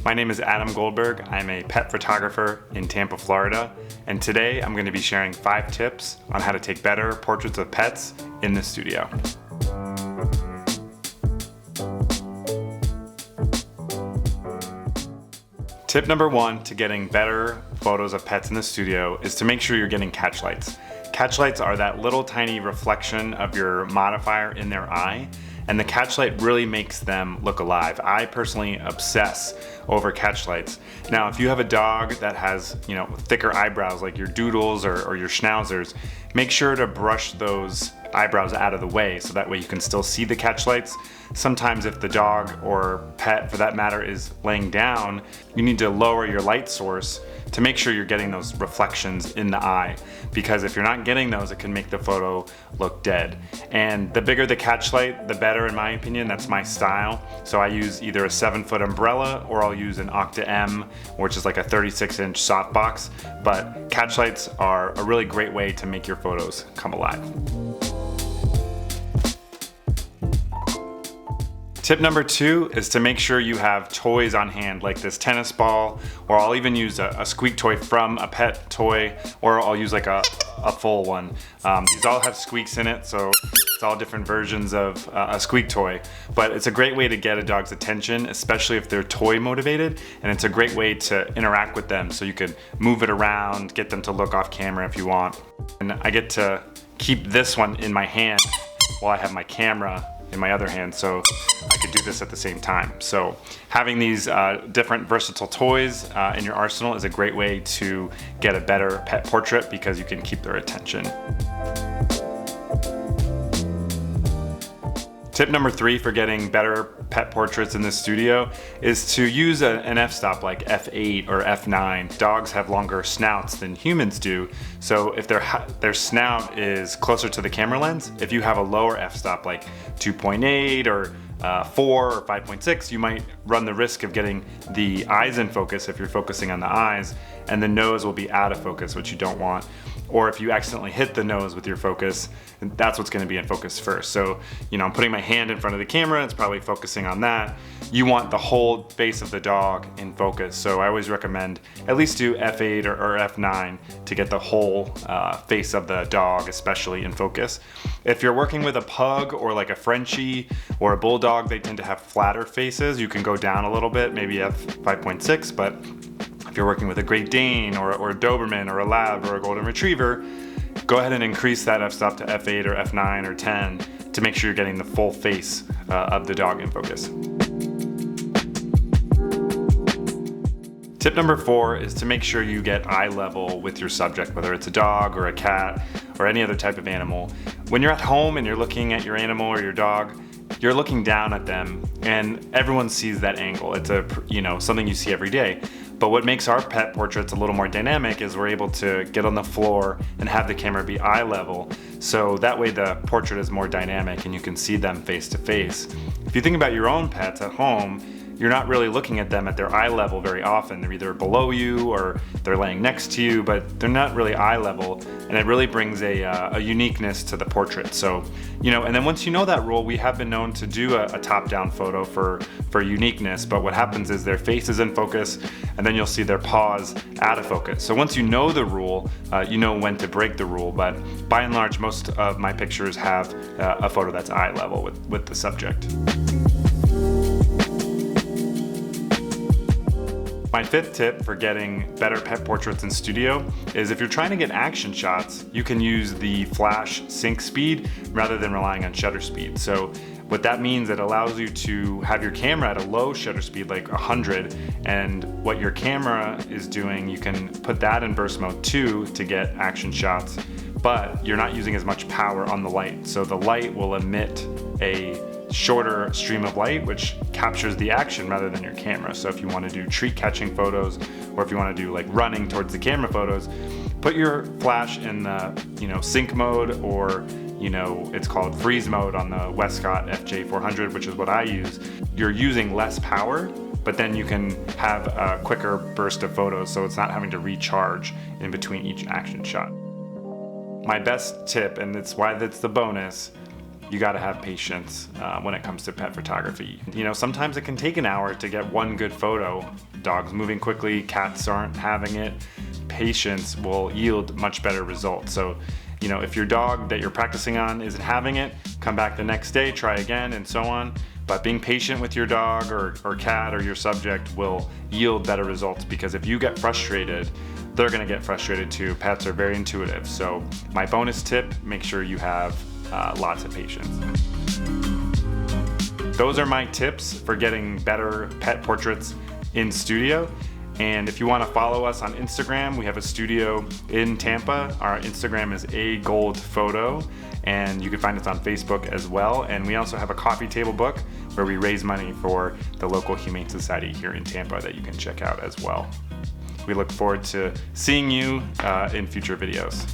My name is Adam Goldberg. I'm a pet photographer in Tampa, Florida, and today I'm going to be sharing 5 tips on how to take better portraits of pets in the studio. Tip number 1 to getting better photos of pets in the studio is to make sure you're getting catch lights. Catch lights are that little tiny reflection of your modifier in their eye, and the catch light really makes them look alive. I personally obsess over catch lights. Now, if you have a dog that has, thicker eyebrows like your doodles or your schnauzers, make sure to brush those eyebrows out of the way so that way you can still see the catch lights. Sometimes if the dog or pet for that matter is laying down, you need to lower your light source to make sure you're getting those reflections in the eye, because if you're not getting those, it can make the photo look dead. And the bigger the catch light, the better in my opinion. That's my style. So I use either a 7-foot umbrella or I'll use an Octa M, which is like a 36-inch softbox. But catch lights are a really great way to make your photos come alive. Tip number 2 is to make sure you have toys on hand, like this tennis ball, or I'll even use a squeak toy from a pet toy, or I'll use like a full one. These all have squeaks in it, so it's all different versions of a squeak toy. But it's a great way to get a dog's attention, especially if they're toy motivated, and it's a great way to interact with them, so you could move it around, get them to look off camera if you want. And I get to keep this one in my hand while I have my camera in my other hand, so I could do this at the same time. So having these different versatile toys in your arsenal is a great way to get a better pet portrait because you can keep their attention. Tip number 3 for getting better pet portraits in the studio is to use an f-stop like f8 or f9. Dogs have longer snouts than humans do, so if their snout is closer to the camera lens, if you have a lower f-stop like 2.8 or 4 or 5.6, you might run the risk of getting the eyes in focus if you're focusing on the eyes, and the nose will be out of focus, which you don't want. Or if you accidentally hit the nose with your focus, that's what's going to be in focus first. So, I'm putting my hand in front of the camera, it's probably focusing on that. You want the whole face of the dog in focus. So I always recommend at least do f8 or f9 to get the whole face of the dog, especially in focus. If you're working with a pug or like a Frenchie or a bulldog, they tend to have flatter faces. You can go down a little bit, maybe f5.6, but if you're working with a Great Dane or a Doberman or a Lab or a Golden Retriever, go ahead and increase that f-stop to f8 or f9 or 10 to make sure you're getting the full face of the dog in focus. Tip number 4 is to make sure you get eye level with your subject, whether it's a dog or a cat or any other type of animal. When you're at home and you're looking at your animal or your dog, you're looking down at them, and everyone sees that angle. It's something you see every day. But what makes our pet portraits a little more dynamic is we're able to get on the floor and have the camera be eye level. So that way the portrait is more dynamic and you can see them face to face. If you think about your own pets at home, you're not really looking at them at their eye level very often. They're either below you or they're laying next to you, but they're not really eye level, and it really brings a uniqueness to the portrait. So, and then once you know that rule, we have been known to do a top-down photo for uniqueness, but what happens is their face is in focus, and then you'll see their paws out of focus. So once you know the rule, you know when to break the rule, but by and large, most of my pictures have a photo that's eye level with the subject. My 5th tip for getting better pet portraits in studio is if you're trying to get action shots, you can use the flash sync speed rather than relying on shutter speed. So what that means, it allows you to have your camera at a low shutter speed, like 100, and what your camera is doing, you can put that in burst mode too to get action shots, but you're not using as much power on the light. So the light will emit a shorter stream of light, which captures the action rather than your camera. So if you want to do treat catching photos, or if you want to do like running towards the camera photos, put your flash in the sync mode, or it's called freeze mode on the Westcott FJ400, which is what I use. You're using less power, but then you can have a quicker burst of photos, so it's not having to recharge in between each action shot. My best tip, and it's why that's the bonus, you got to have patience when it comes to pet photography. You know, sometimes it can take an hour to get one good photo. Dogs moving quickly, cats aren't having it. Patience will yield much better results. So, you know, if your dog that you're practicing on isn't having it, come back the next day, try again, and so on. But being patient with your dog or cat or your subject will yield better results, because if you get frustrated, they're gonna get frustrated too. Pets are very intuitive. So my bonus tip, make sure you have lots of patience. Those are my tips for getting better pet portraits in studio. And if you want to follow us on Instagram, we have a studio in Tampa. Our Instagram is agoldphoto, and you can find us on Facebook as well. And we also have a coffee table book where we raise money for the local Humane Society here in Tampa that you can check out as well. We look forward to seeing you in future videos.